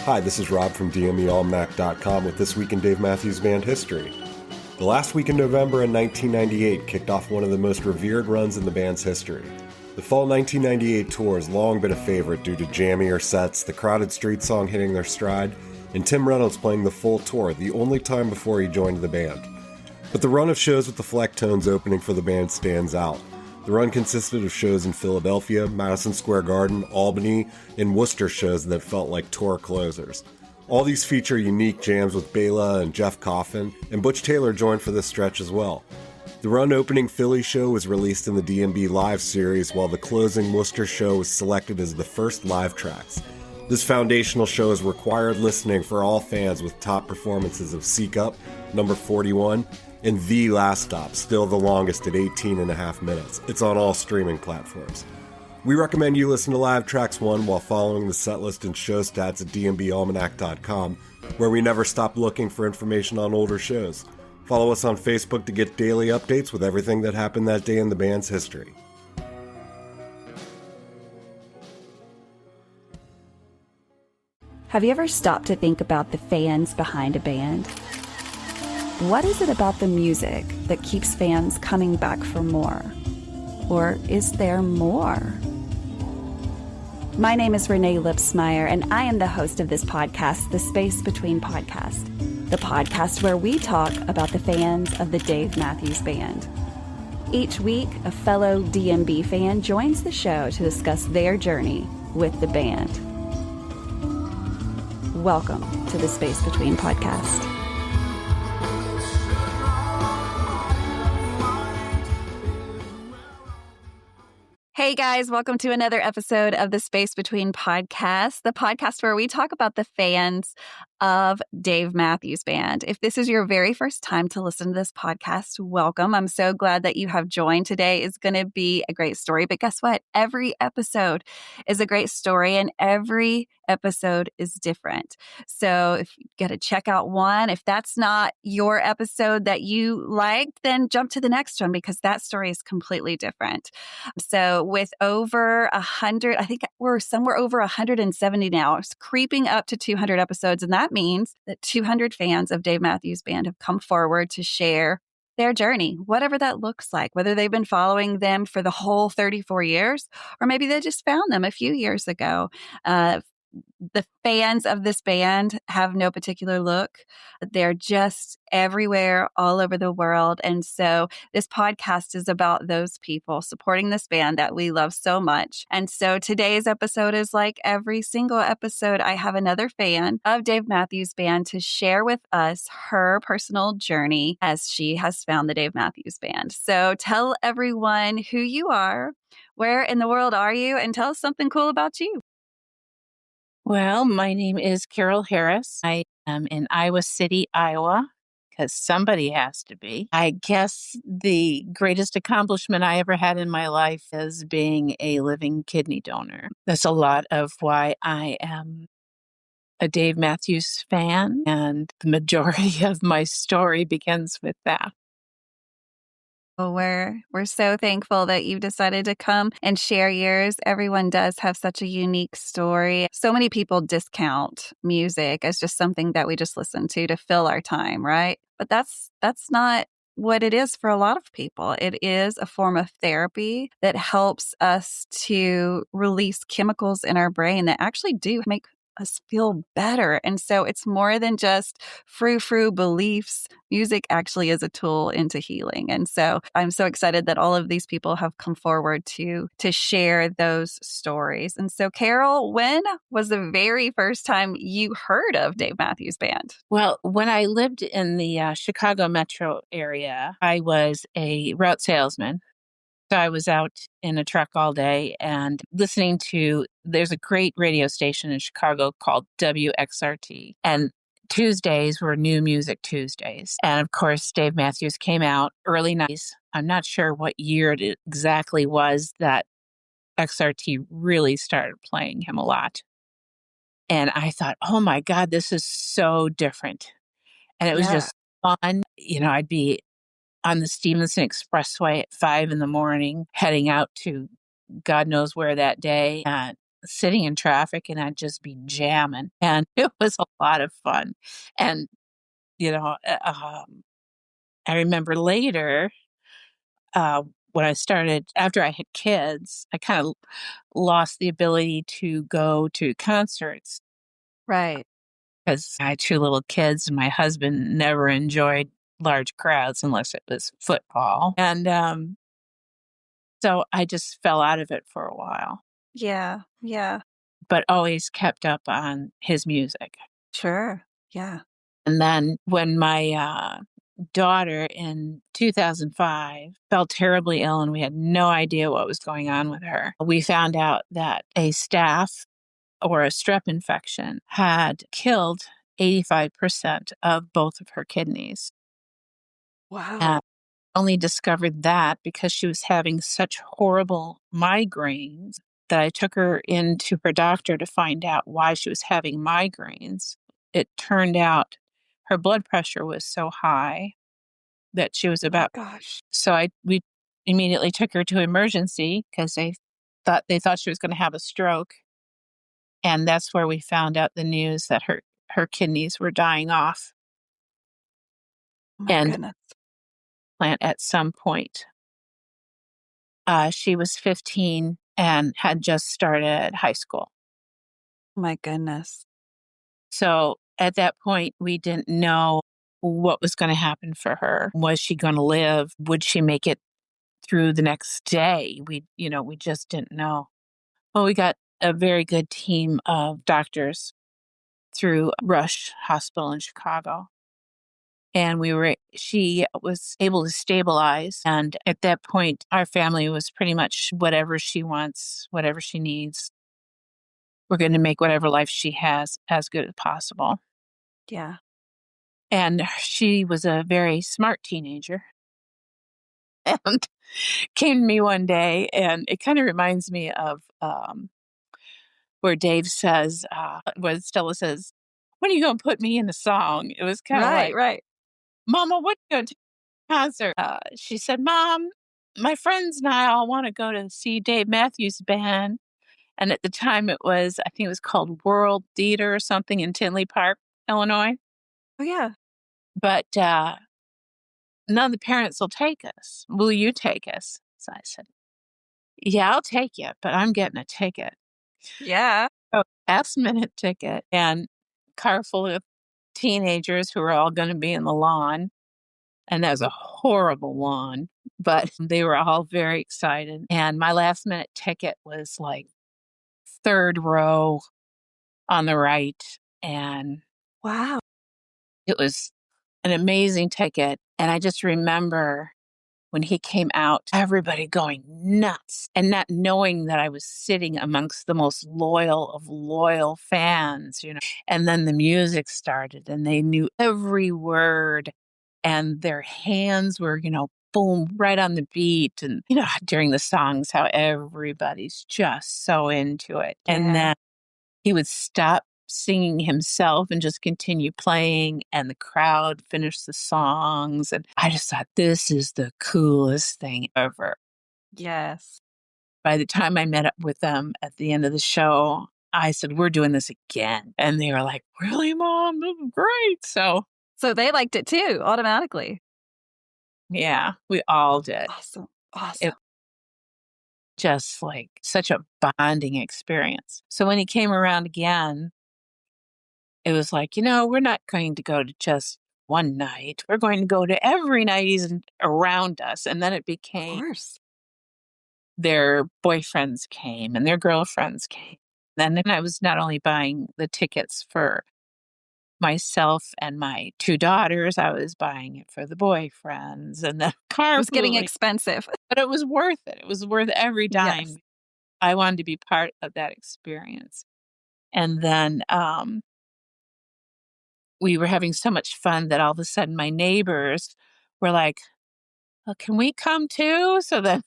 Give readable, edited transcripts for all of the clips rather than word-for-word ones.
Hi, this is Rob from DMEAlmanac.com with This Week in Dave Matthews Band History. The last week in November in 1998 kicked off one of the most revered runs in the band's history. The fall 1998 tour has long been a favorite due to jammier sets, the crowded street song hitting their stride, and Tim Reynolds playing the full tour, the only time before he joined the band. But the run of shows with the Flecktones opening for the band stands out. The run consisted of shows in Philadelphia, Madison Square Garden, Albany, and Worcester shows that felt like tour closers. All these feature unique jams with Bela and Jeff Coffin, and Butch Taylor joined for this stretch as well. The run opening Philly show was released in the D&B Live series, while the closing Worcester show was selected as the first live tracks. This foundational show is required listening for all fans, with top performances of Seek Up, number 41, and The Last Stop, still the longest at 18 and a half minutes. It's on all streaming platforms. We recommend you listen to Live Tracks 1 while following the setlist and show stats at dmbalmanac.com, where we never stop looking for information on older shows. Follow us on Facebook to get daily updates with everything that happened that day in the band's history. Have you ever stopped to think about the fans behind a band? What is it about the music that keeps fans coming back for more? Or is there more? My name is Renae Lipsmeyer, and I am the host of this podcast, The Space Between Podcast, the podcast where we talk about the fans of the Dave Matthews Band. Each week, a fellow DMB fan joins the show to discuss their journey with the band. Welcome to The Space Between Podcast. Hey guys, welcome to another episode of the Space Between Podcast, the podcast where we talk about the fans of Dave Matthews Band. If this is your very first time to listen to this podcast, welcome. I'm so glad that you have joined. Today is going to be a great story, but guess what? Every episode is a great story and every episode is different. So if you got to check out one, if that's not your episode that you liked, then jump to the next one because that story is completely different. So with over 100, I think we're somewhere over 170 now. It's creeping up to 200 episodes. And that means that 200 fans of Dave Matthews Band have come forward to share their journey, whatever that looks like, whether they've been following them for the whole 34 years, or maybe they just found them a few years ago. The fans of this band have no particular look. They're just everywhere, all over the world. And so this podcast is about those people supporting this band that we love so much. And so today's episode is like every single episode. I have another fan of Dave Matthews Band to share with us her personal journey as she has found the Dave Matthews Band. So tell everyone who you are, where in the world are you, and tell us something cool about you. Well, my name is Carol Harris. I am in Iowa City, Iowa, because somebody has to be. I guess the greatest accomplishment I ever had in my life is being a living kidney donor. That's a lot of why I am a Dave Matthews fan, and the majority of my story begins with that. Well, we're so thankful that you decided to come and share yours. Everyone does have such a unique story. So many people discount music as just something that we just listen to fill our time, right? But that's not what it is for a lot of people. It is a form of therapy that helps us to release chemicals in our brain that actually do make us feel better. And so it's more than just frou-frou beliefs. Music actually is a tool into healing. And so I'm so excited that all of these people have come forward to share those stories. And so Carol, when was the very first time you heard of Dave Matthews Band? Well, when I lived in the Chicago metro area, I was a route salesman. So I was out in a truck all day and listening to, there's a great radio station in Chicago called WXRT. And Tuesdays were New Music Tuesdays. And of course, Dave Matthews came out early 90s. I'm not sure what year it exactly was that XRT really started playing him a lot. And I thought, oh my God, this is so different. And it was just fun. I'd be on the Stevenson Expressway at 5 a.m, heading out to God knows where that day. sitting in traffic and I'd just be jamming. And it was a lot of fun. And, you know, I remember later, when I started, after I had kids, I kind of lost the ability to go to concerts Right. because I had two little kids and my husband never enjoyed large crowds unless it was football. And so I just fell out of it for a while, Yeah. Yeah. but always kept up on his music. Sure. Yeah. And then when my daughter in 2005 fell terribly ill and we had no idea what was going on with her, we found out that a staph or a strep infection had killed 85% of both of her kidneys. Wow. And only discovered that because she was having such horrible migraines that I took her into her doctor to find out why she was having migraines. It turned out her blood pressure was so high that she was Oh my about, gosh. so we immediately took her to emergency because they thought she was going to have a stroke. And that's where we found out the news that her kidneys were dying off Oh my and goodness. plant at some point. She was 15 and had just started high school. Oh my goodness. So at that point, we didn't know what was going to happen for her. Was she going to live? Would she make it through the next day? We just didn't know. Well, we got a very good team of doctors through Rush Hospital in Chicago. And she was able to stabilize. And at that point, our family was pretty much whatever she wants, whatever she needs. We're going to make whatever life she has as good as possible. Yeah. And she was a very smart teenager and came to me one day. And it kind of reminds me of where Dave says, where Stella says, "When are you going to put me in a song?" It was kind of Right. like, Right. "Mama, what are you going to concert?" She said, "Mom, my friends and I all want to go to see Dave Matthews Band." And at the time I think it was called World Theater or something in Tinley Park, Illinois. Oh yeah. But none of the parents will take us. Will you take us? So I said, "Yeah, I'll take you, but I'm getting a ticket." Yeah. Oh, last minute ticket and car full of teenagers who were all going to be in the lawn. And that was a horrible lawn, but they were all very excited. And my last minute ticket was like third row on the right. And Wow. it was an amazing ticket. And I just remember when he came out, everybody going nuts and not knowing that I was sitting amongst the most loyal of loyal fans. And then the music started and they knew every word and their hands were, boom, right on the beat. And, during the songs, how everybody's just so into it. And Yeah. then he would stop singing himself and just continue playing, and the crowd finished the songs. And I just thought, this is the coolest thing ever. Yes. By the time I met up with them at the end of the show, I said, "We're doing this again." And they were like, "Really, Mom? This is great." So, So they liked it too, automatically. yeah, we all did. Awesome. It Awesome. just like such a bonding experience. So when he came around again, it was like, we're not going to go to just one night. We're going to go to every night he's around us. And then it Of became course. their boyfriends came and their girlfriends came. Then I was not only buying the tickets for myself and my two daughters, I was buying it for the boyfriends and the It was getting carpooling. expensive. But it was worth it. It was worth every dime. Yes. I wanted to be part of that experience. And then we were having so much fun that all of a sudden my neighbors were like, "Well, can we come too?" So then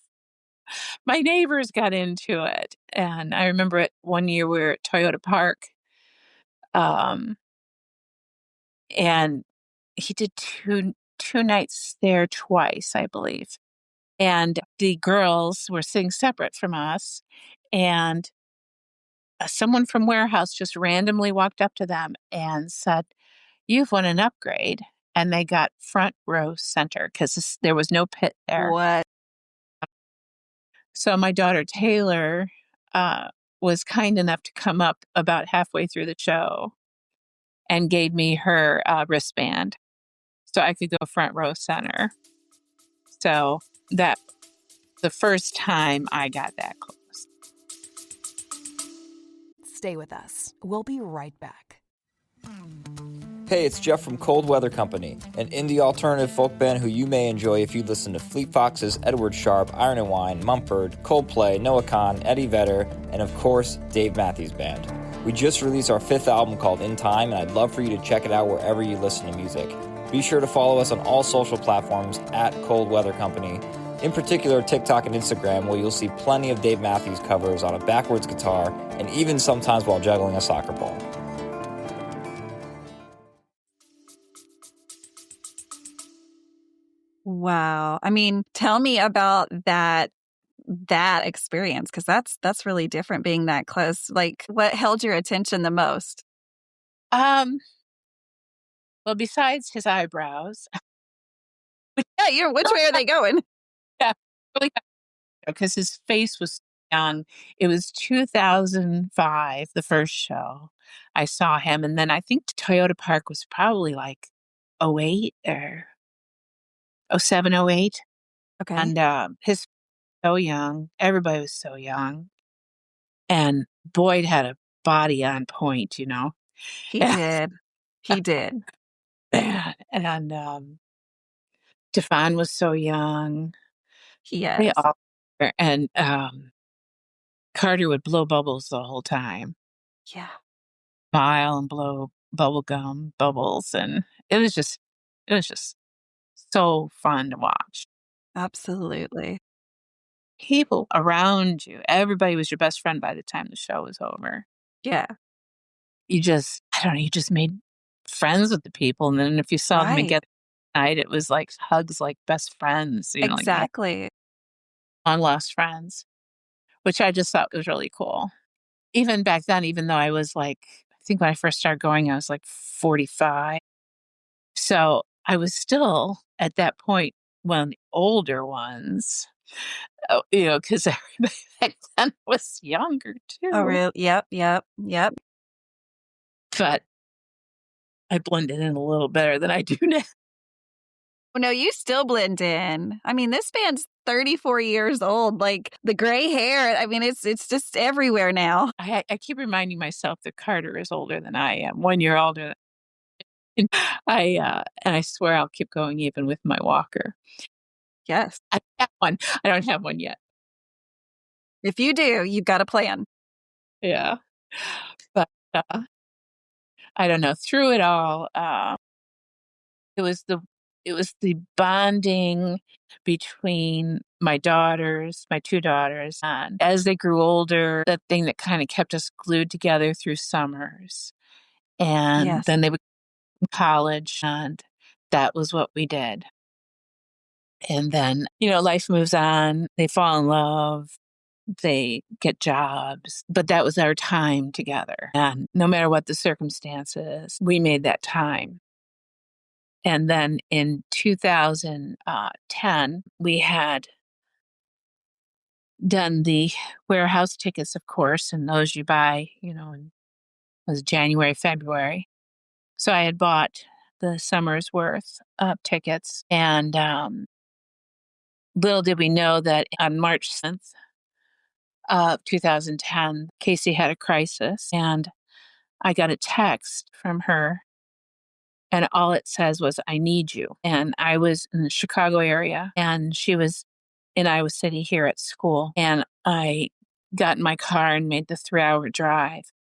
my neighbors got into it. And I remember it one year we were at Toyota Park, um, and he did two nights there twice, I believe. And the girls were sitting separate from us. And someone from warehouse just randomly walked up to them and said, "You've won an upgrade." And they got front row center because there was no pit there. What? So my daughter Taylor was kind enough to come up about halfway through the show and gave me her wristband so I could go front row center. So that the first time I got that close. Stay with us. We'll be right back. Hey, it's Jeff from Cold Weather Company, an indie alternative folk band who you may enjoy if you listen to Fleet Foxes, Edward Sharpe, Iron and Wine, Mumford, Coldplay, Noah Kahan, Eddie Vedder, and of course, Dave Matthews Band. We just released our 5th album called In Time, and I'd love for you to check it out wherever you listen to music. Be sure to follow us on all social platforms at Cold Weather Company, in particular TikTok and Instagram, where you'll see plenty of Dave Matthews covers on a backwards guitar, and even sometimes while juggling a soccer ball. Wow. I mean, tell me about that experience, because that's really different being that close. Like, what held your attention the most? Well, besides his eyebrows, Yeah, which way are they going? yeah, really, because his face was young. It was 2005, the first show I saw him, and then I think Toyota Park was probably like 08 or 07, 08. Okay. And his so young. Everybody was so young. And Boyd had a body on point, you know. He did. He did. And Stefan was so young. They Yes. all were. And Carter would blow bubbles the whole time. Yeah. Smile and blow bubble gum bubbles. And it was just so fun to watch. Absolutely. People around you, everybody was your best friend by the time the show was over. Yeah. You just made friends with the people. And then if you saw them Right. again at night, it was like hugs like best friends, you know, like Exactly. long lost friends, which I just thought was really cool. Even back then, even though I was like, I think when I first started going, I was like 45. So I was still at that point one of the older ones, you know, because everybody back then was younger too. Oh, really? Yep. But I blended in a little better than I do now. Oh, no, you still blend in. I mean, this band's 34 years old. Like, the gray hair, I mean, it's just everywhere now. I keep reminding myself that Carter is older than I am, 1 year older. And I swear I'll keep going even with my walker. Yes. I have one. I don't have one yet. If you do, you've got a plan. Yeah. But I don't know. Through it all, it was the bonding between my two daughters, and as they grew older, that thing that kind of kept us glued together through summers. And Yes. then they would go to college, and that was what we did. And then, you know, life moves on. They fall in love. They get jobs. But that was our time together. And no matter what the circumstances, we made that time. And then in 2010, we had done the warehouse tickets, of course, and those you buy, you know, in was January, February. So I had bought the summer's worth of tickets. And little did we know that on March 7th of 2010, Casey had a crisis. And I got a text from her. And all it says was, "I need you." And I was in the Chicago area, and she was in Iowa City here at school. And I got in my car and made the 3-hour drive.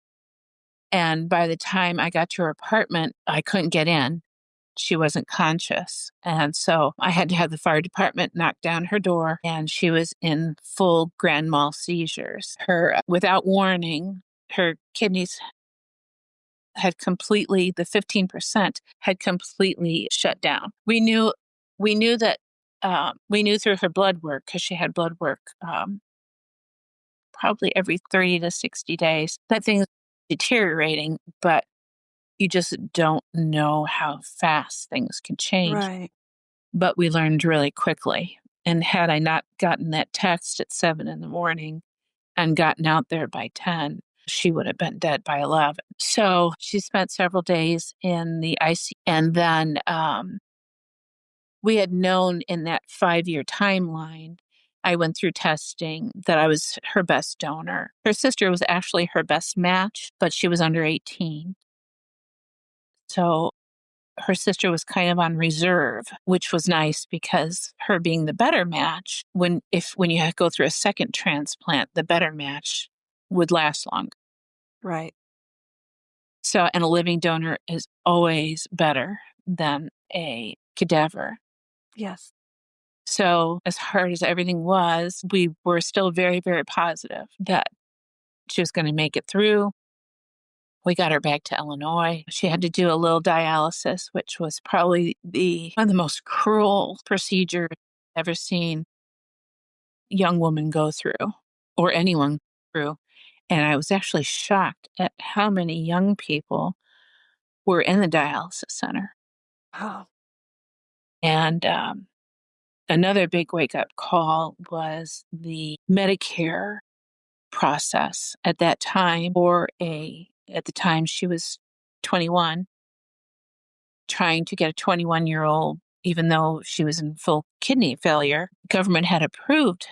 And by the time I got to her apartment, I couldn't get in. She wasn't conscious. And so I had to have the fire department knock down her door, and she was in full grand mal seizures. Without warning, her kidneys had completely, the 15% had completely shut down. We knew through her blood work, because she had blood work probably every 30 to 60 days. That thing is deteriorating, but you just don't know how fast things can change. Right. But we learned really quickly. And had I not gotten that text at 7 in the morning and gotten out there by 10, she would have been dead by 11. So she spent several days in the ICU. And then we had known in that 5-year timeline, I went through testing that I was her best donor. Her sister was actually her best match, but she was under 18. So her sister was kind of on reserve, which was nice because her being the better match, when you go through a second transplant, the better match would last longer. Right. So, and a living donor is always better than a cadaver. Yes. So, as hard as everything was, we were still very, very positive that she was going to make it through. We got her back to Illinois. She had to do a little dialysis, which was probably one of the most cruel procedures I've ever seen a young woman go through, or anyone go through. And I was actually shocked at how many young people were in the dialysis center. Oh. And another big wake up call was the Medicare process at that time. At the time she was 21, trying to get a 21-year-old, even though she was in full kidney failure. Government had approved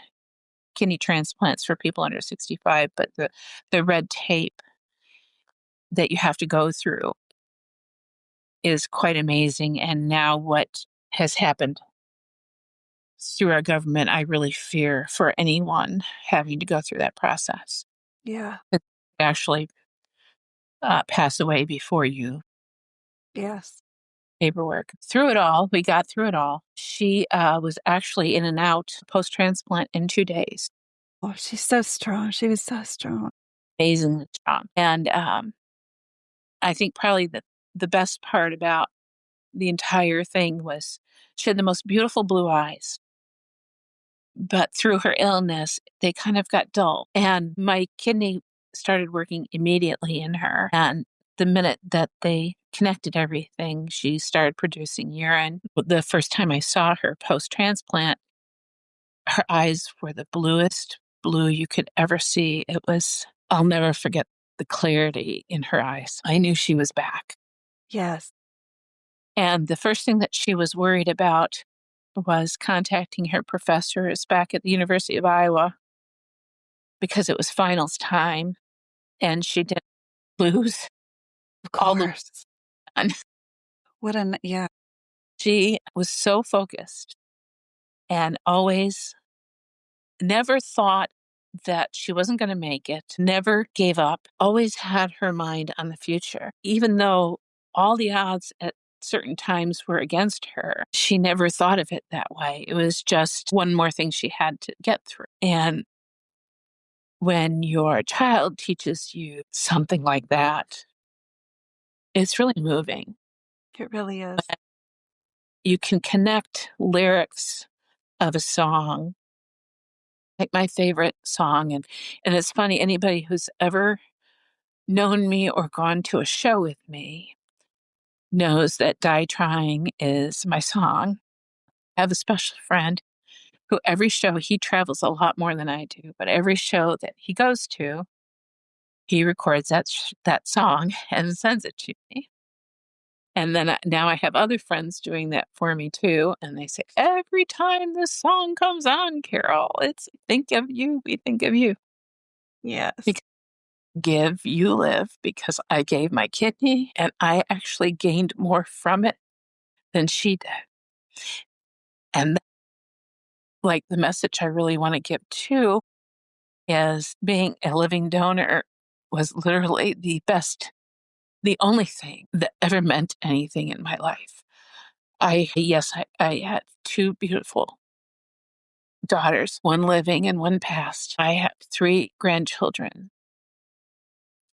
kidney transplants for people under 65, but the red tape that you have to go through is quite amazing. And now what has happened through our government, I really fear for anyone having to go through that process. Yeah. It actually pass away before you Yes. paperwork. Through it all, we got through it all. She was actually in and out post-transplant in 2 days. Oh, she's so strong. She was so strong. Amazingly strong. And I think probably the best part about the entire thing was she had the most beautiful blue eyes. But through her illness, they kind of got dull. And my kidney started working immediately in her. And the minute that they connected everything, she started producing urine. The first time I saw her post transplant, her eyes were the bluest blue you could ever see. I'll never forget the clarity in her eyes. I knew she was back. Yes. And the first thing that she was worried about was contacting her professors back at the University of Iowa because it was finals time and she didn't lose Of all the course. fun. Yeah. She was so focused and always never thought that she wasn't going to make it, never gave up, always had her mind on the future. Even though all the odds at certain times were against her, she never thought of it that way. It was just one more thing she had to get through. And when your child teaches you something like that, it's really moving. It really is. You can connect lyrics of a song, like my favorite song. And it's funny, anybody who's ever known me or gone to a show with me knows that Die Trying is my song. I have a special friend who every show, he travels a lot more than I do, but every show that he goes to, he records that song and sends it to me. And then now I have other friends doing that for me too. And they say, every time this song comes on, Carol, it's think of you, we think of you. Yes. Because give, you live, because I gave my kidney and I actually gained more from it than she did. And like the message I really want to give too is being a living donor was literally the only thing that ever meant anything in my life. I had 2 beautiful daughters, one living and one passed. I have 3 grandchildren.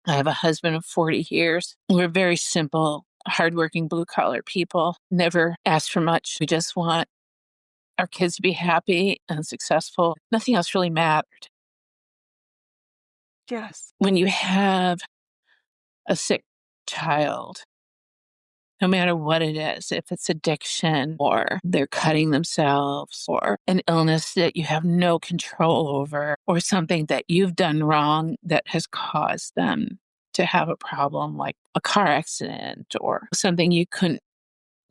I have a husband of 40 years. We're very simple, hardworking, blue collar people, never ask for much. We just want our kids to be happy and successful. Nothing else really mattered. Yes. When you have a sick child, no matter what it is, if it's addiction or they're cutting themselves or an illness that you have no control over or something that you've done wrong that has caused them to have a problem like a car accident or something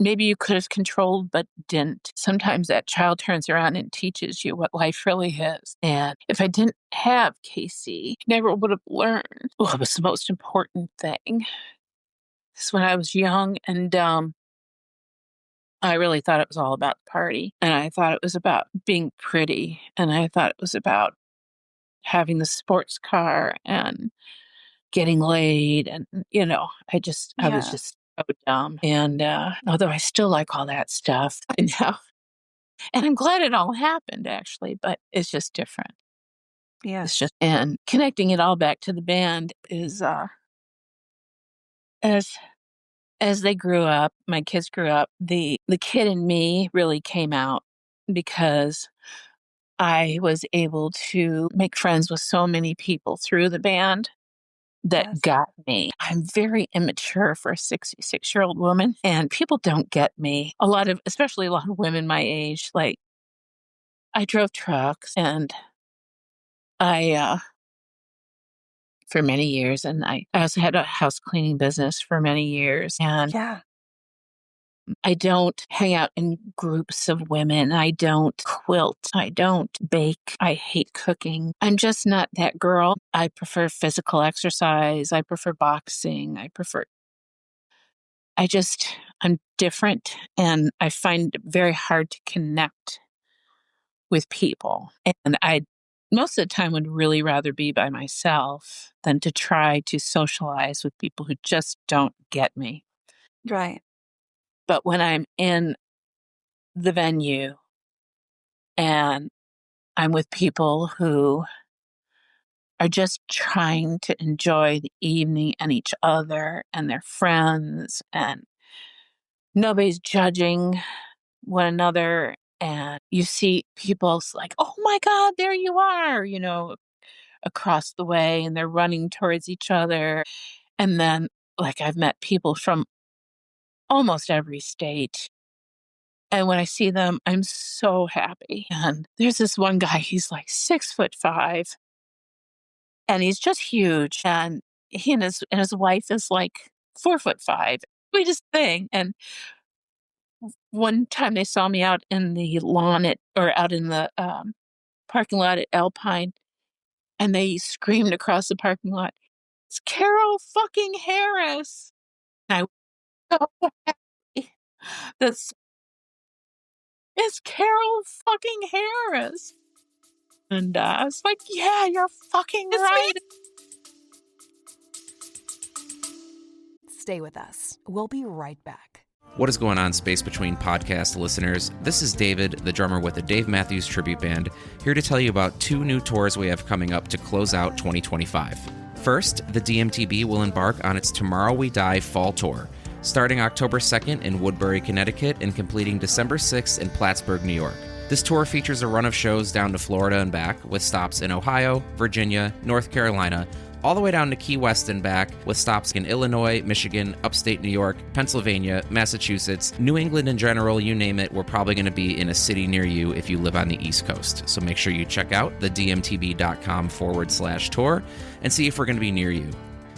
maybe you could have controlled but didn't. Sometimes that child turns around and teaches you what life really is. And if I didn't have Casey, I never would have learned what was the most important thing. This when I was young and dumb, I really thought it was all about the party. And I thought it was about being pretty. And I thought it was about having the sports car and getting laid. And, I was Yes. just so dumb. And although I still like all that stuff, I know. And I'm glad it all happened, actually, but it's just different. Yes. It's just, and connecting it all back to the band is, as they grew up, my kids grew up, the kid in me really came out because I was able to make friends with so many people through the band that Yes. got me. I'm very immature for a 66-year-old woman, and people don't get me. Especially a lot of women my age, like I drove trucks and I, for many years, and I also had a house cleaning business for many years. And Yeah. I don't hang out in groups of women. I don't quilt. I don't bake. I hate cooking. I'm just not that girl. I prefer physical exercise. I prefer boxing. I'm different and I find it very hard to connect with people. And I most of the time would really rather be by myself than to try to socialize with people who just don't get me. Right. But when I'm in the venue and I'm with people who are just trying to enjoy the evening and each other and their friends, and nobody's judging one another. And you see people like, oh my God, there you are, across the way, and they're running towards each other. And then, like, I've met people from almost every state. And when I see them, I'm so happy. And there's this one guy, he's like 6'5", and he's just huge. And he and his wife is like 4'5". We just thing. And one time they saw me out in the out in the parking lot at Alpine, and they screamed across the parking lot, "It's Carol fucking Harris!" And I was so happy. That's It's Carol fucking Harris. And I was like, yeah, you're fucking It's right. Stay with us. We'll be right back. What is going on, Space Between podcast listeners? This is David, the drummer with the Dave Matthews Tribute Band, here to tell you about 2 new tours we have coming up to close out 2025. First, the DMTB will embark on its Tomorrow We Die Fall Tour, starting October 2nd in Woodbury, Connecticut, and completing December 6th in Plattsburgh, New York. This tour features a run of shows down to Florida and back, with stops in Ohio, Virginia, North Carolina, all the way down to Key West and back, with stops in Illinois, Michigan, upstate New York, Pennsylvania, Massachusetts, New England in general, you name it. We're probably going to be in a city near you if you live on the East Coast. So make sure you check out the dmtb.com/tour and see if we're going to be near you.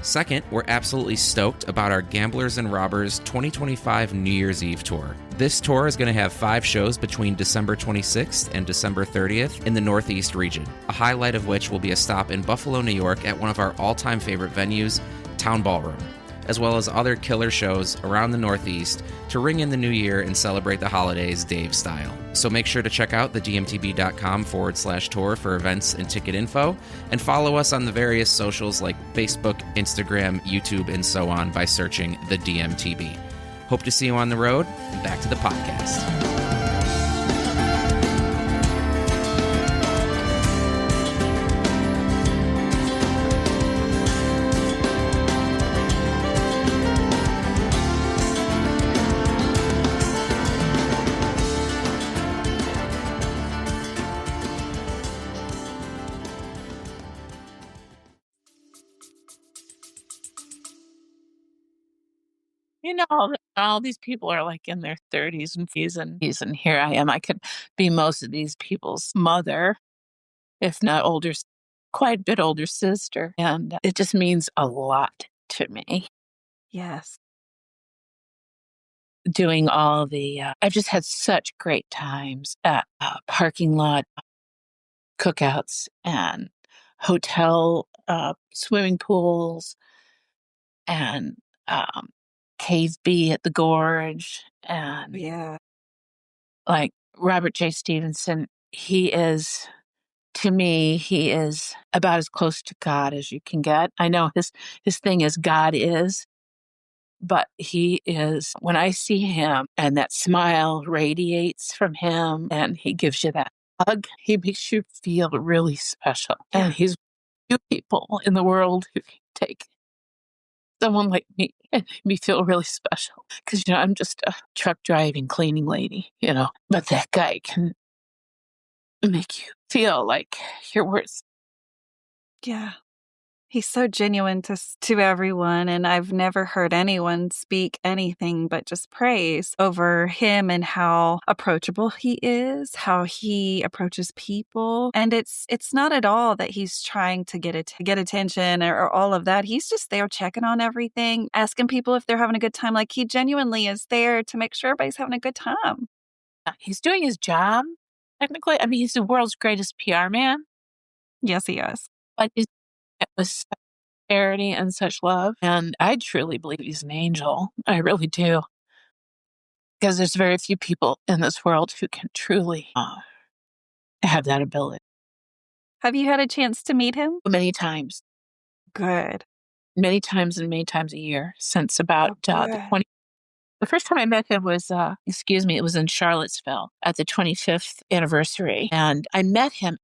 Second, we're absolutely stoked about our Gamblers and Robbers 2025 New Year's Eve tour. This tour is going to have 5 shows between December 26th and December 30th in the Northeast region, a highlight of which will be a stop in Buffalo, New York at one of our all-time favorite venues, Town Ballroom, as well as other killer shows around the Northeast to ring in the new year and celebrate the holidays Dave style. So make sure to check out the dmtb.com/tour for events and ticket info, and follow us on the various socials like Facebook, Instagram, YouTube, and so on by searching the DMTB. Hope to see you on the road, and back to the podcast. All these people are like in their 30s and 40s, and here I am. I could be most of these people's mother, if not older, quite a bit older sister. And it just means a lot to me. Yes. Doing all I've just had such great times at parking lot cookouts and hotel swimming pools and Cave B at the Gorge. And Yeah. like Robert J. Stevenson, to me, he is about as close to God as you can get. I know his thing is God is, but he is, when I see him and that smile radiates from him and he gives you that hug, he makes you feel really special. Yeah. And he's few people in the world who can take someone like me and make me feel really special. Because, I'm just a truck driving, cleaning lady, but that guy can make you feel like you're worth. Yeah. He's so genuine to everyone, and I've never heard anyone speak anything but just praise over him and how approachable he is, how he approaches people. And it's not at all that he's trying to get attention or all of that. He's just there checking on everything, asking people if they're having a good time. Like, he genuinely is there to make sure everybody's having a good time. He's doing his job, technically. I mean, he's the world's greatest PR man. Yes, he is. But it was such charity and such love. And I truly believe he's an angel. I really do. Because there's very few people in this world who can truly have that ability. Have you had a chance to meet him? Many times. Good. Many times and many times a year since about the first time I met him was, it was in Charlottesville at the 25th anniversary. And I met him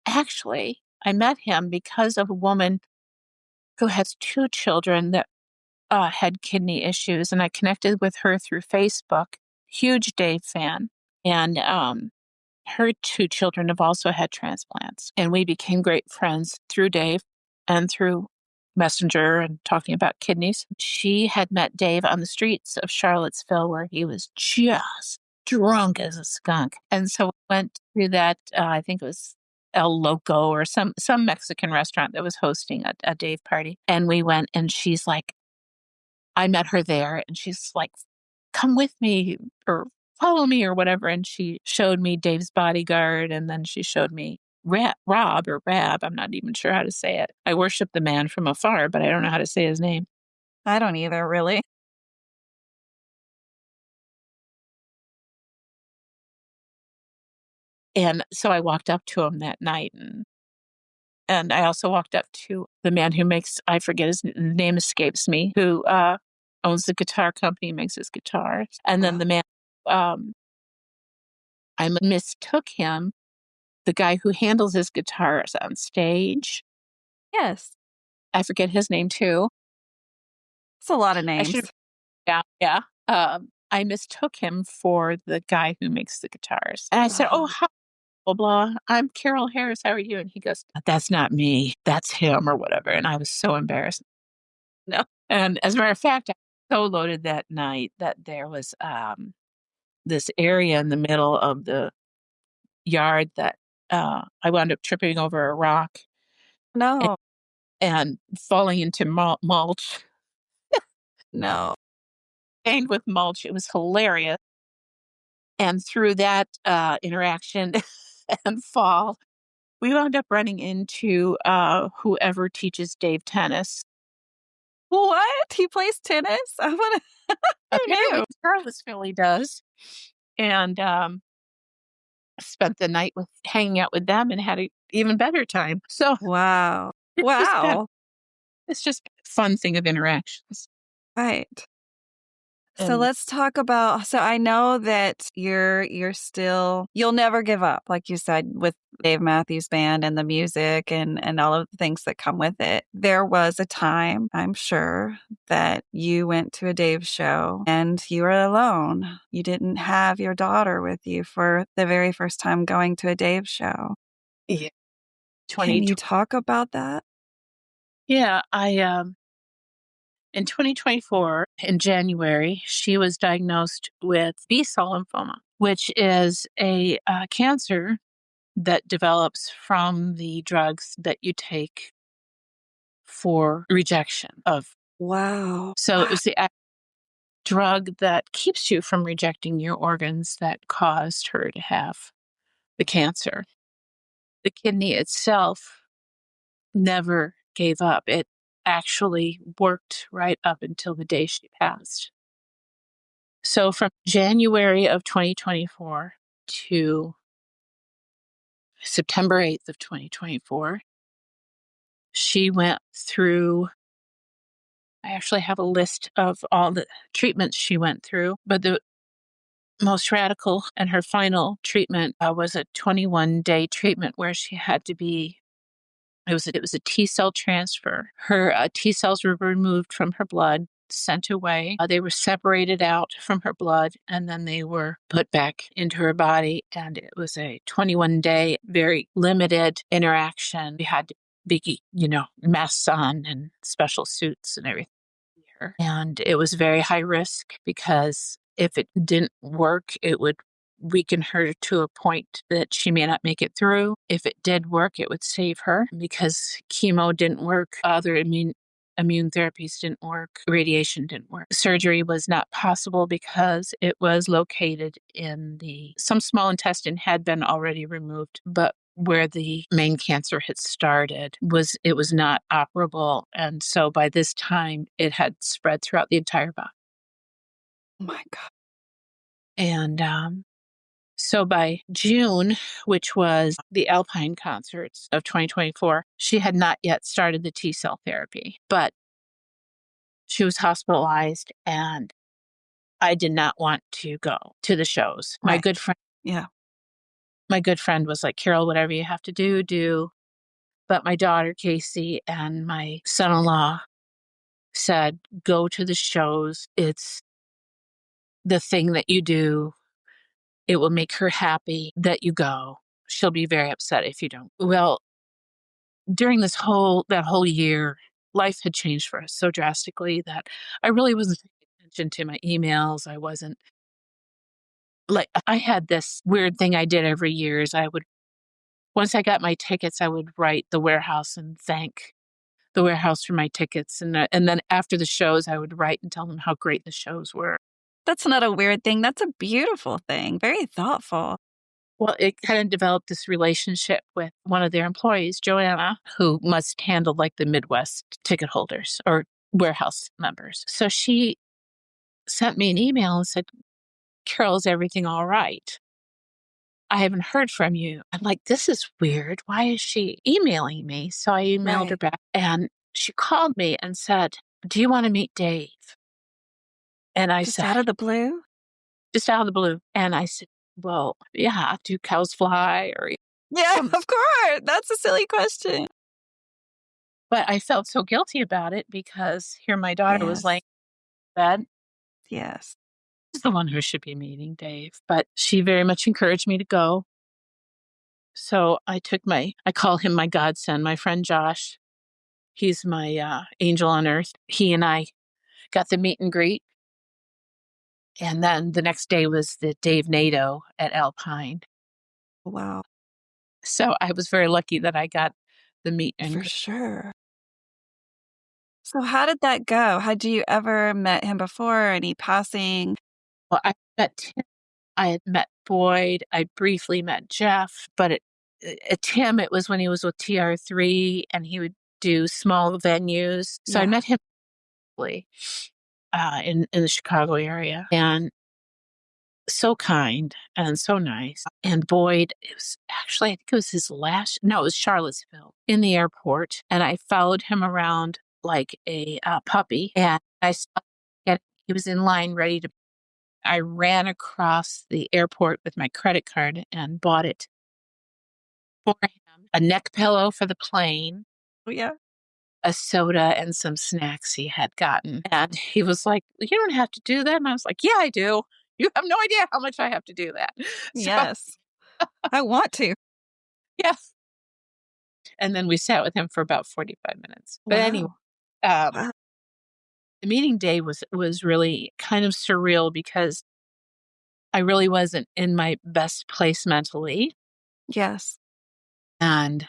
because of a woman who has 2 children that had kidney issues. And I connected with her through Facebook, huge Dave fan. And her 2 children have also had transplants. And we became great friends through Dave and through Messenger and talking about kidneys. She had met Dave on the streets of Charlottesville where he was just drunk as a skunk. And so we went to that, I think it was El Loco or some Mexican restaurant that was hosting a Dave party. And we went and she's like, I met her there and she's like, come with me or follow me or whatever. And she showed me Dave's bodyguard and then she showed me Rob or Rab. I'm not even sure how to say it. I worship the man from afar, but I don't know how to say his name. I don't either, really. And so I walked up to him that night and I also walked up to the man who I forget his name escapes me, who owns the guitar company, makes his guitars. And then the man, I mistook him, the guy who handles his guitars on stage. Yes. I forget his name too. It's a lot of names. Yeah. I mistook him for the guy who makes the guitars. And I said, oh, hi, blah, blah. I'm Carol Harris. How are you? And he goes, that's not me. That's him or whatever. And I was so embarrassed. No. And as a matter of fact, I was so loaded that night that there was this area in the middle of the yard that I wound up tripping over a rock. No. And falling into mulch. No. Stained with mulch. It was hilarious. And through that interaction and fall, we wound up running into whoever teaches Dave tennis. What? He plays tennis? I want to. Apparently, Charlottesville he does. And spent the night hanging out with them and had an even better time. So wow. Wow. It's just a fun thing of interactions. Right. So let's talk about, so I know that you'll never give up, like you said, with Dave Matthews Band and the music and all of the things that come with it. There was a time, I'm sure, that you went to a Dave show and you were alone. You didn't have your daughter with you for the very first time going to a Dave show. Yeah. Can you talk about that? Yeah, In 2024, in January, she was diagnosed with B-cell lymphoma, which is a cancer that develops from the drugs that you take for rejection of. Wow. So it was the drug that keeps you from rejecting your organs that caused her to have the cancer. The kidney itself never gave up. It actually worked right up until the day she passed. So from January of 2024 to September 8th of 2024, she went through, I actually have a list of all the treatments she went through, but the most radical and her final treatment was a 21-day treatment where she had to be, it was a T cell transfer. Her T cells were removed from her blood, sent away. They were separated out from her blood, and then they were put back into her body. And it was a 21-day, very limited interaction. We had to be, masks on and special suits and everything. And it was very high risk because if it didn't work, it would weaken her to a point that she may not make it through. If it did work, it would save her because chemo didn't work. Other immune therapies didn't work. Radiation didn't work. Surgery was not possible because it was located in some small intestine had been already removed, but where the main cancer had started was not operable. And so by this time it had spread throughout the entire body. Oh my God. And so by June, which was the Alpine concerts of 2024, she had not yet started the T cell therapy, but she was hospitalized and I did not want to go to the shows. Right. My good friend was like, Carol, whatever you have to do, do. But my daughter, Casey, and my son-in-law said, go to the shows. It's the thing that you do. It will make her happy that you go. She'll be very upset if you don't. Well, during that whole year, life had changed for us so drastically that I really wasn't paying attention to my emails. I wasn't I had this weird thing I did every year is once I got my tickets, I would write the warehouse and thank the warehouse for my tickets. And then after the shows, I would write and tell them how great the shows were. That's not a weird thing. That's a beautiful thing. Very thoughtful. Well, it kind of developed this relationship with one of their employees, Joanna, who must handle like the Midwest ticket holders or warehouse members. So she sent me an email and said, Carol, is everything all right? I haven't heard from you. I'm like, this is weird. Why is she emailing me? So I emailed her back and she called me and said, do you want to meet Dave? And I said, out of the blue? Just out of the blue. And I said, well, yeah, do cows fly? Or Yeah, of course. That's a silly question. But I felt so guilty about it because here my daughter was laying in bed. Yes. She's the one who should be meeting Dave. But she very much encouraged me to go. So I call him my godson, my friend Josh. He's my angel on earth. He and I got the meet and greet. And then the next day was the Dave NATO at Alpine. Wow. So I was very lucky that I got the meet and greet. For sure. So how did that go? Had you ever met him before? Any passing? Well, I met Tim. I had met Boyd. I briefly met Jeff. But at Tim, it was when he was with TR3 and he would do small venues. So I met him in the Chicago area. And so kind and so nice. And Boyd, it was actually, I think it was it was Charlottesville in the airport. And I followed him around like a puppy. And I saw he was in line I ran across the airport with my credit card and bought it for him. A neck pillow for the plane. Oh, yeah. A soda and some snacks he had gotten. And he was like, you don't have to do that. And I was like, yeah, I do. You have no idea how much I have to do that. Yes. I want to. Yes. And then we sat with him for about 45 minutes. But anyway, meeting Dave was really kind of surreal because I really wasn't in my best place mentally. Yes. And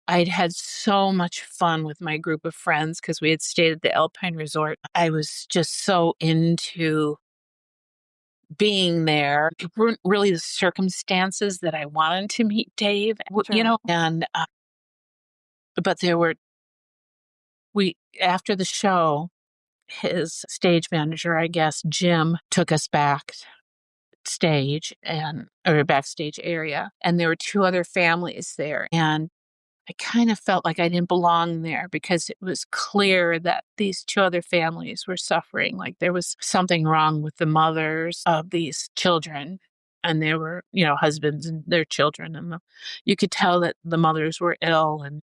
I'd had so much fun with my group of friends because we had stayed at the Alpine Resort. I was just so into being there. It weren't really the circumstances that I wanted to meet Dave, Sure. and but after the show, his stage manager, I guess, Jim, took us backstage area, and there were two other families there, and I kind of felt like I didn't belong there because it was clear that these two other families were suffering. Like there was something wrong with the mothers of these children. And they were, husbands and their children. And you could tell that the mothers were ill. And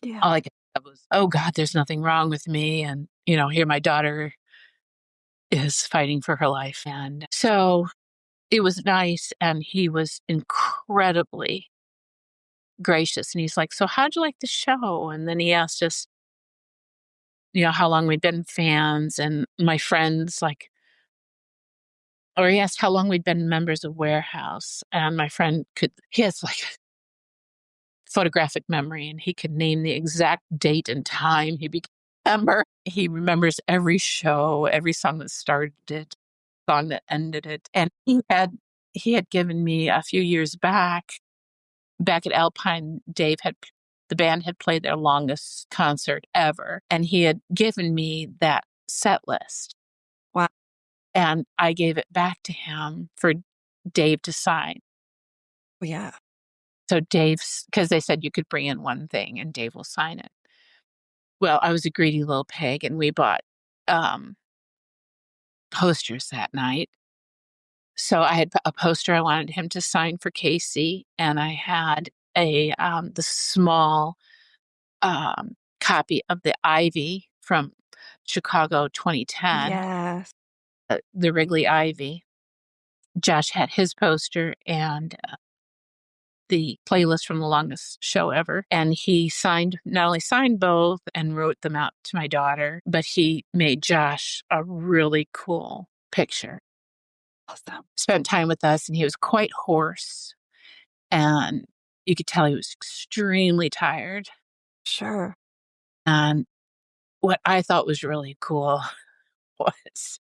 Yeah. all I could think of was, oh God, there's nothing wrong with me. And, here my daughter is fighting for her life. And so it was nice. And he was incredibly gracious. And he's like, so how'd you like the show? And then he asked us, how long we'd been fans, and my friends, or he asked how long we'd been members of Warehouse. And my friend he has photographic memory, and he could name the exact date and time he became a member. He remembers every show, every song that started it, song that ended it. And he had given me a few years back at Alpine, the band had played their longest concert ever, and he had given me that set list. Wow. And I gave it back to him for Dave to sign. Yeah. So because they said you could bring in one thing and Dave will sign it. Well, I was a greedy little pig, and we bought posters that night. So I had a poster I wanted him to sign for Casey, and I had the small copy of the Ivy from Chicago 2010, Yes. the Wrigley Ivy. Josh had his poster and the playlist from the longest show ever. And he not only signed both and wrote them out to my daughter, but he made Josh a really cool picture. Awesome. Spent time with us, and he was quite hoarse. And you could tell he was extremely tired. Sure. And what I thought was really cool was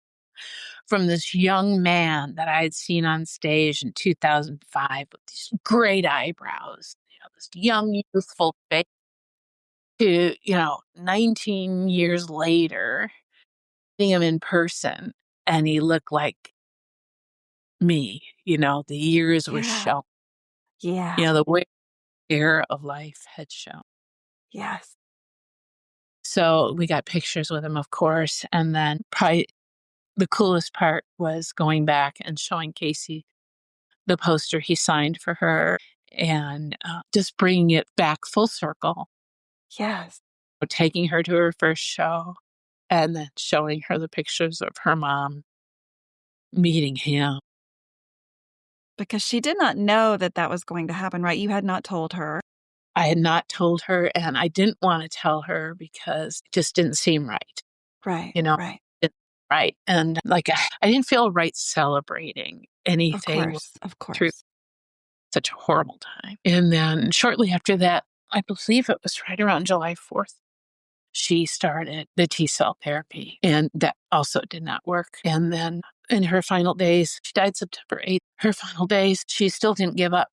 from this young man that I had seen on stage in 2005 with these great eyebrows, this young, youthful face, to, 19 years later, seeing him in person, and he looked like me. The years were Yeah. shown. Yeah. The wear of life had shown. Yes. So we got pictures with him, of course, and then probably the coolest part was going back and showing Casey the poster he signed for her, and just bringing it back full circle. Yes. Taking her to her first show, and then showing her the pictures of her mom meeting him. Because she did not know that was going to happen, right? You had not told her. I had not told her, and I didn't want to tell her because it just didn't seem right. Right. Right. Right. And I didn't feel right celebrating anything Of course. through such a horrible time. And then shortly after that, I believe it was right around July 4th, she started the T-cell therapy, and that also did not work. And then in her final days, she died September 8th. Her final days, she still didn't give up.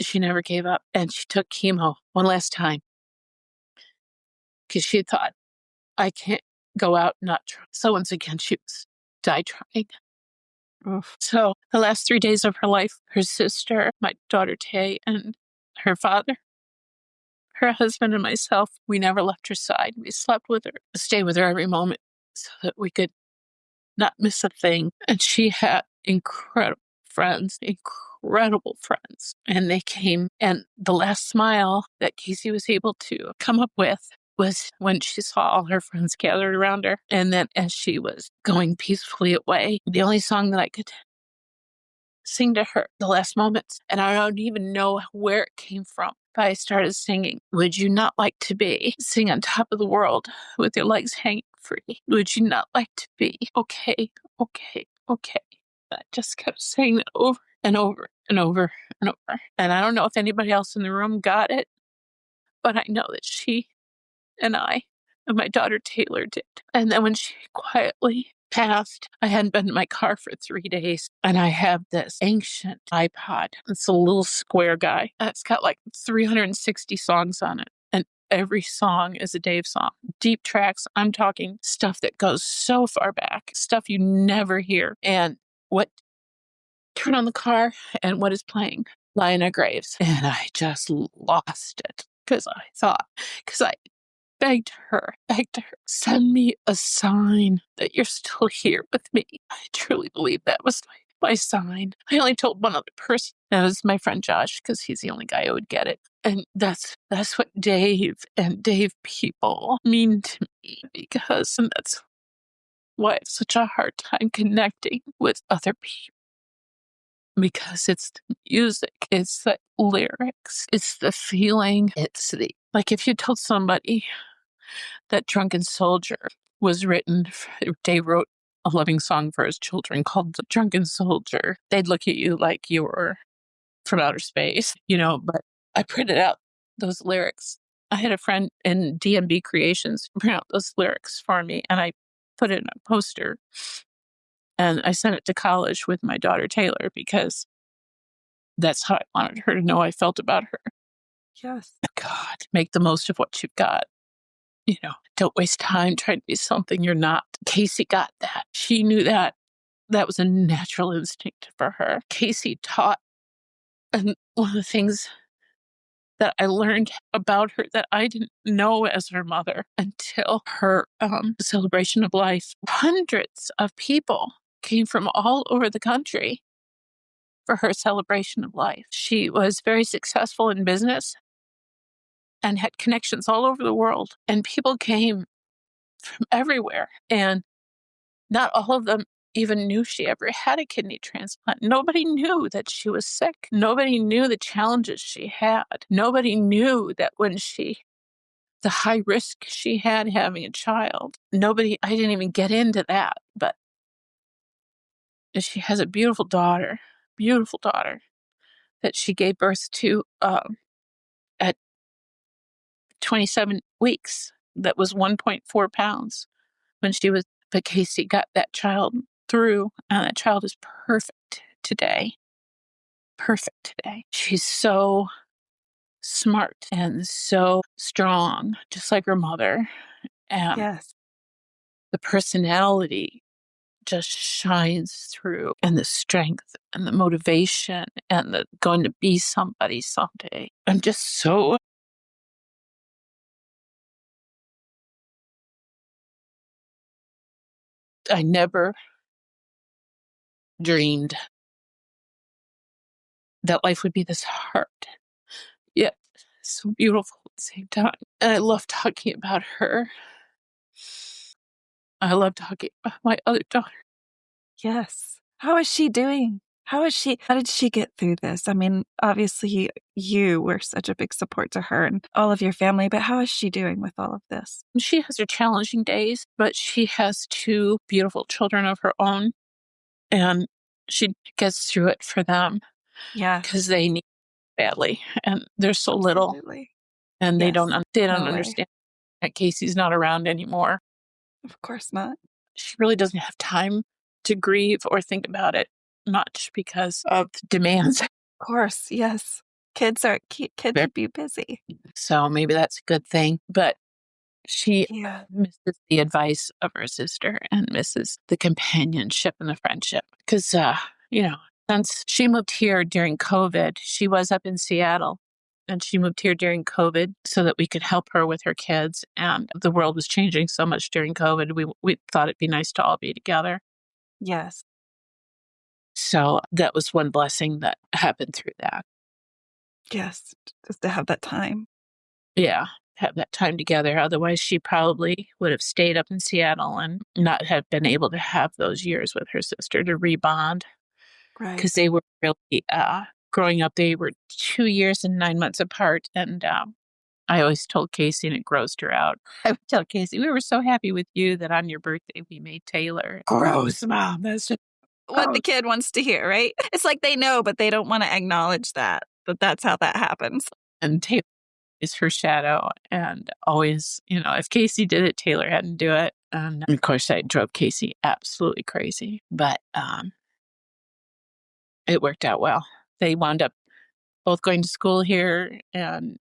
She never gave up. And she took chemo one last time because she thought, I can't go out not try. So once again, she died trying. Oof. So the last 3 days of her life, her sister, my daughter Tay, and her father, her husband, and myself, we never left her side. We slept with her, stayed with her every moment so that we could not miss a thing. And she had incredible friends. And they came, and the last smile that Casey was able to come up with was when she saw all her friends gathered around her. And then as she was going peacefully away, the only song that I could sing to her the last moments, and I don't even know where it came from, but I started singing, "Would you not like to sing on top of the world with your legs hanging free? Would you not like to be? Okay, okay, okay. I just kept saying that over and over and over and over. And I don't know if anybody else in the room got it, but I know that she and I and my daughter Taylor did. And then when she quietly passed, I hadn't been in my car for 3 days. And I have this ancient iPod. It's a little square guy. It's got like 360 songs on it. And every song is a Dave song. Deep tracks. I'm talking stuff that goes so far back, stuff you never hear. And what turn on the car and what is playing? Lionel Graves. And I just lost it because I begged her, send me a sign that you're still here with me. I truly believe that was my sign. I only told one other person. That was my friend Josh, because he's the only guy who would get it. And that's what Dave and Dave people mean to me, because and that's why I have such a hard time connecting with other people. Because it's the music, it's the lyrics, it's the feeling, it's the, like if you told somebody that Drunken Soldier was written, Dave wrote a loving song for his children called The Drunken Soldier, they'd look at you like you were from outer space, but I printed out those lyrics. I had a friend in DMB Creations print out those lyrics for me, and I put it in a poster, and I sent it to college with my daughter Taylor, because that's how I wanted her to know I felt about her. Yes. God, make the most of what you've got. Don't waste time trying to be something you're not. Casey got that. She knew that. That was a natural instinct for her. Casey taught. And one of the things that I learned about her that I didn't know as her mother until her celebration of life, hundreds of people came from all over the country for her celebration of life. She was very successful in business and had connections all over the world. And people came from everywhere. And not all of them even knew she ever had a kidney transplant. Nobody knew that she was sick. Nobody knew the challenges she had. Nobody knew that the high risk she had having a child. I didn't even get into that, but she has a beautiful daughter that she gave birth to at 27 weeks. That was 1.4 pounds but Casey got that child through, and that child is perfect today. She's so smart and so strong, just like her mother. And Yes. the personality just shines through, and the strength and the motivation and the going to be somebody someday. I'm just so I never dreamed that life would be this hard, yet so beautiful at the same time. And I love talking about her. I love talking about my other daughter. Yes. How is she doing? How did she get through this? I mean, obviously you were such a big support to her and all of your family, but how is she doing with all of this? She has her challenging days, but she has 2 beautiful children of her own, and she gets through it for them. Yeah. Because they need it badly, and they're so Absolutely. little, and Yes. they don't No way. understand that Casey's not around anymore. Of course not. She really doesn't have time to grieve or think about it much because of the demands. Of course, yes. Kids would be busy. So maybe that's a good thing. But she Yeah. misses the advice of her sister and misses the companionship and the friendship. Because, since she moved here during COVID, she was up in Seattle. And she moved here during COVID so that we could help her with her kids. And the world was changing so much during COVID. We thought it'd be nice to all be together. Yes. So that was one blessing that happened through that. Yes. Just to have that time. Yeah, have that time together. Otherwise, she probably would have stayed up in Seattle and not have been able to have those years with her sister to rebond. Right. Because they were really, growing up, they were 2 years and 9 months apart. And I always told Casey, and it grossed her out. I would tell Casey, we were so happy with you that on your birthday we made Taylor. Gross, Mom. That's just What the kid wants to hear, right? It's like they know, but they don't want to acknowledge that that's how that happens. And Taylor is her shadow. And always, if Casey did it, Taylor had to do it. And of course, I drove Casey absolutely crazy. But it worked out well. They wound up both going to school here. And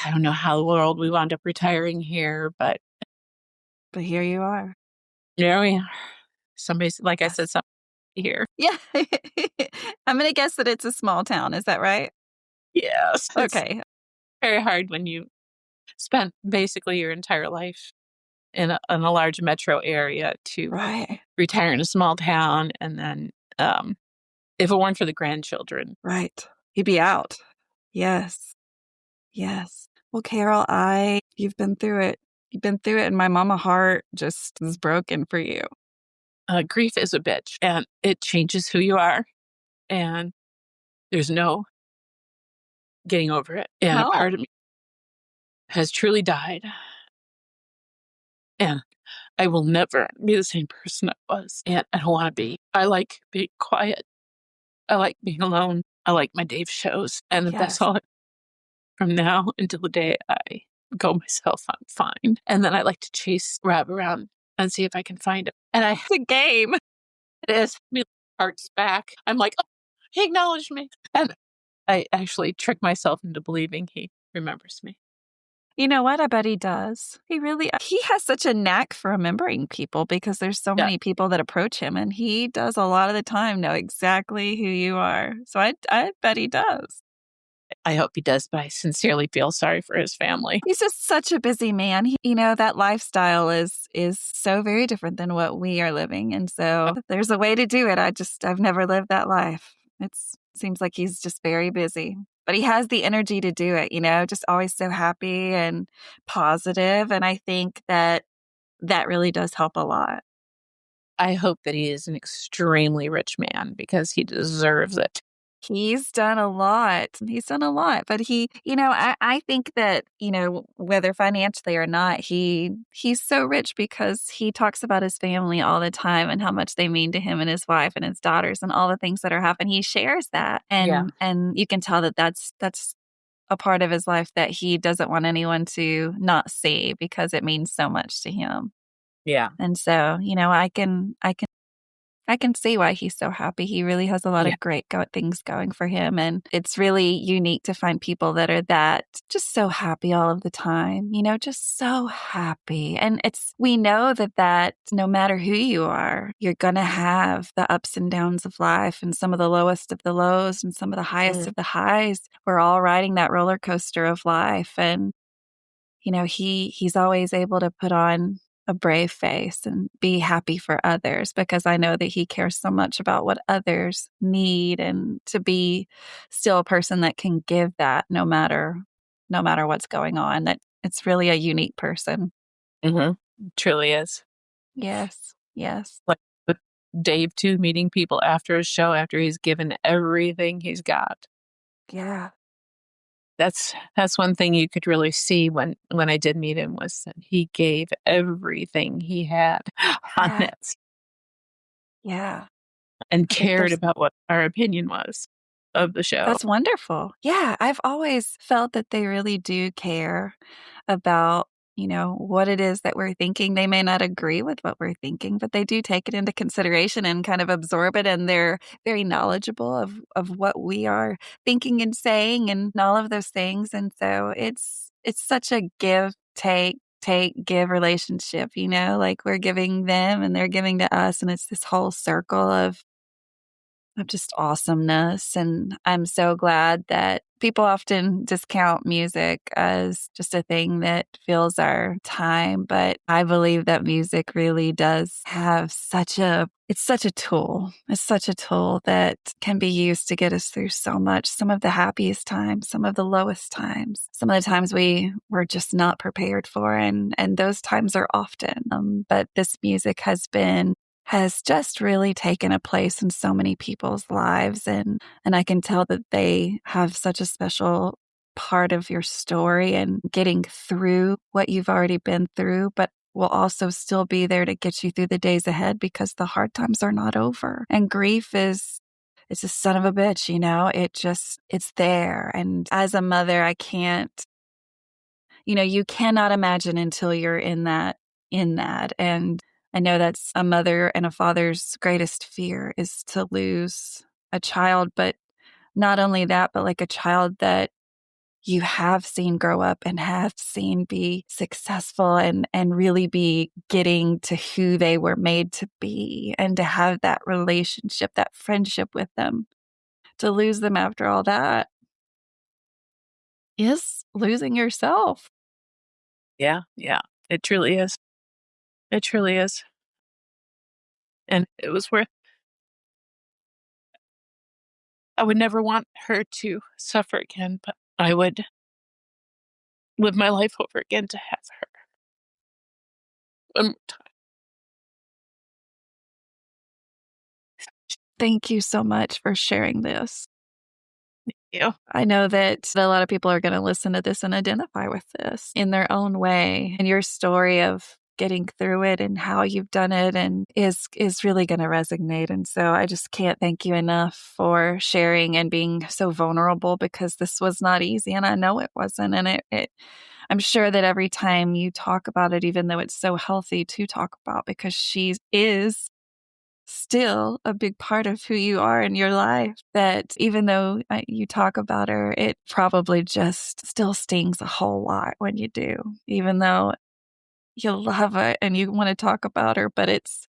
I don't know how the world we wound up retiring here, but here you are. there we are. Somebody's, like I said, somebody here. Yeah. I'm going to guess that it's a small town. Is that right? Yes. Okay. Very hard when you spent basically your entire life in a large metro area to retire in a small town. And then if it weren't for the grandchildren. Right. You'd be out. Yes. Yes. Well, Carol, you've been through it. You've been through it, and my mama heart just is broken for you. Grief is a bitch, and it changes who you are, and there's no getting over it. And a part of me has truly died, and I will never be the same person I was, and I don't want to be. I like being quiet. I like being alone. I like my Dave shows, and that's all. From now until the day I go myself, I'm fine. And then I like to chase Rob around and see if I can find him. And it's a game. It is. My heart's back. I'm like, oh, he acknowledged me. And I actually trick myself into believing he remembers me. You know what? I bet he does. He has such a knack for remembering people because there's so many people that approach him, and he does a lot of the time know exactly who you are. So I bet he does. I hope he does, but I sincerely feel sorry for his family. He's just such a busy man. That lifestyle is so very different than what we are living. And so there's a way to do it. I've never lived that life. It seems like he's just very busy, but he has the energy to do it, just always so happy and positive. And I think that really does help a lot. I hope that he is an extremely rich man because he deserves it. He's done a lot. But I think that, whether financially or not, he's so rich because he talks about his family all the time and how much they mean to him and his wife and his daughters and all the things that are happening. He shares that. And you can tell that that's a part of his life that he doesn't want anyone to not see because it means so much to him. Yeah. And so, I can see why he's so happy. He really has a lot of great things going for him. And it's really unique to find people that are that just so happy all of the time, just so happy. And we know that no matter who you are, you're going to have the ups and downs of life and some of the lowest of the lows and some of the highest of the highs. We're all riding that roller coaster of life. And, he's always able to put on a brave face and be happy for others because I know that he cares so much about what others need and to be still a person that can give that no matter what's going on. That it's really a unique person. Mm-hmm. It truly is. Yes. Like with Dave too, meeting people after a show after he's given everything he's got. Yeah. That's one thing you could really see when I did meet him was that he gave everything he had on it. Yeah. And cared about what our opinion was of the show. That's wonderful. Yeah. I've always felt that they really do care about, what it is that we're thinking. They may not agree with what we're thinking, but they do take it into consideration and kind of absorb it. And they're very knowledgeable of what we are thinking and saying and all of those things. And so it's such a give, take, give relationship, like we're giving them and they're giving to us. And it's this whole circle of just awesomeness. And I'm so glad that people often discount music as just a thing that fills our time. But I believe that music really does have it's such a tool. It's such a tool that can be used to get us through so much. Some of the happiest times, some of the lowest times, some of the times we were just not prepared for. And those times are often. But this music has just really taken a place in so many people's lives. And I can tell that they have such a special part of your story and getting through what you've already been through, but will also still be there to get you through the days ahead because the hard times are not over. And grief it's a son of a bitch, it's there. And as a mother, I can't, you cannot imagine until you're in that. And I know that's a mother and a father's greatest fear is to lose a child, but not only that, but like a child that you have seen grow up and have seen be successful and really be getting to who they were made to be, and to have that relationship, that friendship with them. To lose them after all that is losing yourself. Yeah. It truly is. It truly is. And it was worth. I would never want her to suffer again, but I would live my life over again to have her one more time. Thank you so much for sharing this. Yeah. I know that a lot of people are going to listen to this and identify with this in their own way. And your story of getting through it and how you've done it and is really going to resonate. And so I just can't thank you enough for sharing and being so vulnerable, because this was not easy, and I know it wasn't. And I'm sure that every time you talk about it, even though it's so healthy to talk about, because she is still a big part of who you are in your life, that even though you talk about her, it probably just still stings a whole lot when you do, even though you love her and you want to talk about her, but it's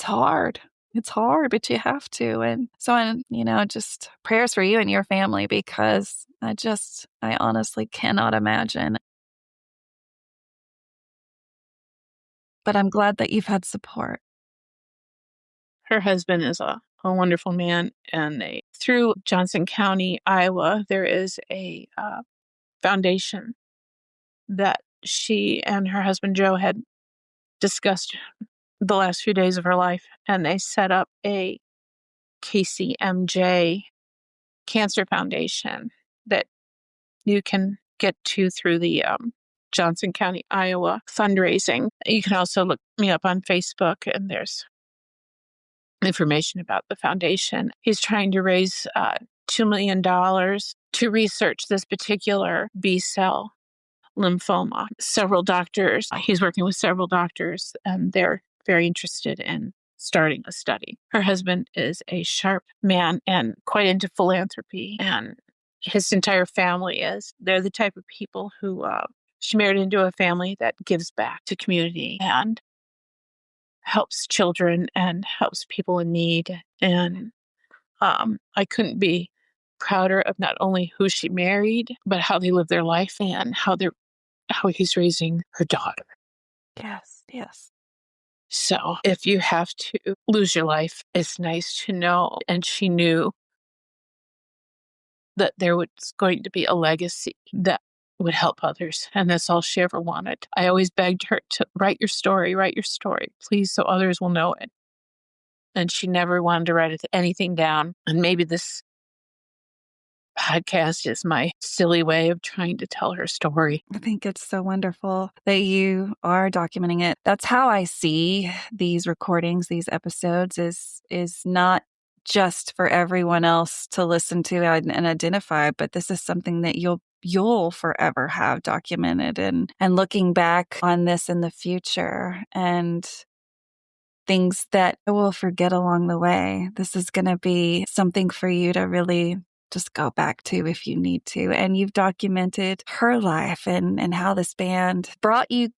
hard. It's hard, but you have to. And so, just prayers for you and your family, because I honestly cannot imagine. But I'm glad that you've had support. Her husband is a wonderful man. And through Johnson County, Iowa, there is a foundation that she and her husband Joe had discussed the last few days of her life. And they set up a KCMJ Cancer Foundation that you can get to through the Johnson County, Iowa fundraising. You can also look me up on Facebook, and there's information about the foundation. He's trying to raise $2 million to research this particular B-cell lymphoma. He's working with several doctors, and they're very interested in starting a study. Her husband is a sharp man and quite into philanthropy, and his entire family is. They're the type of people who she married into a family that gives back to community and helps children and helps people in need. And I couldn't be prouder of not only who she married, but how they live their life and how he's raising her daughter. Yes. So if you have to lose your life, it's nice to know. And she knew that there was going to be a legacy that would help others. And that's all she ever wanted. I always begged her to write your story, please, so others will know it. And she never wanted to write anything down. And maybe this podcast is my silly way of trying to tell her story. I think it's so wonderful that you are documenting it. That's how I see these recordings, these episodes, is not just for everyone else to listen to and identify, but this is something that you'll forever have documented, and looking back on this in the future and things that we'll forget along the way. This is going to be something for you to really just go back to if you need to. And you've documented her life and how this band brought you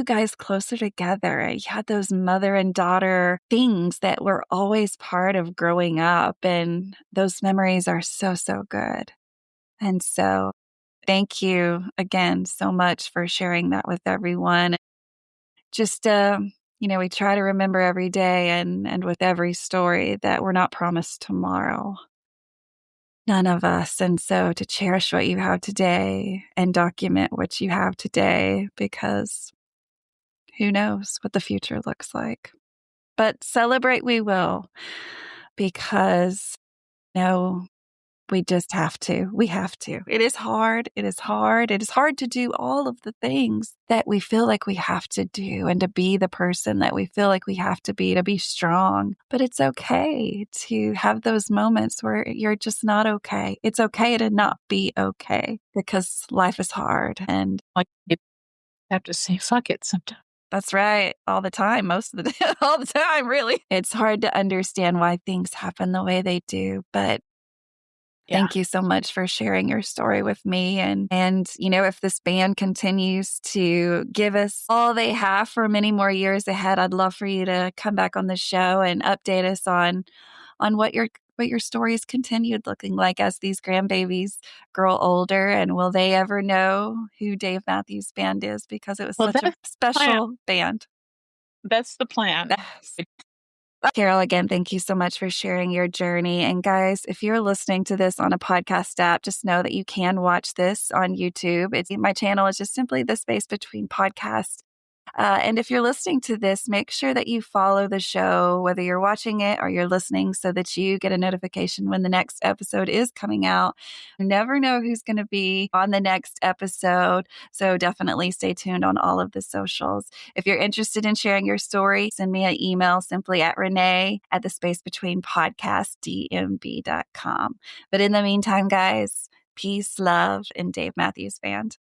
guys closer together. You had those mother and daughter things that were always part of growing up, and those memories are so, so good. And so thank you again so much for sharing that with everyone. Just, we try to remember every day and with every story that we're not promised tomorrow. None of us. And so to cherish what you have today and document what you have today, because who knows what the future looks like. But celebrate we will, because We just have to. We have to. It is hard. It is hard. It is hard to do all of the things that we feel like we have to do and to be the person that we feel like we have to be strong. But it's okay to have those moments where you're just not okay. It's okay to not be okay because life is hard. And Like you have to say, fuck it sometimes. that's right. All the time, most of the time, all the time, really. It's hard to understand why things happen the way they do, but thank you so much for sharing your story with me. And you know, if this band continues to give us all they have for many more years ahead, I'd love for you to come back on the show and update us on what your stories continued looking like as these grandbabies grow older. And will they ever know who Dave Matthews Band is? Because it was such a special band. That's the plan. Yes. Carol, again, thank you so much for sharing your journey. And guys, if you're listening to this on a podcast app, just know that you can watch this on YouTube. My channel is just simply The Space Between Podcast. And if you're listening to this, make sure that you follow the show, whether you're watching it or you're listening, so that you get a notification when the next episode is coming out. You never know who's going to be on the next episode. So definitely stay tuned on all of the socials. If you're interested in sharing your story, send me an email simply at Renae at the Space Between Podcast, DMB.com. But in the meantime, guys, peace, love, and Dave Matthews Band.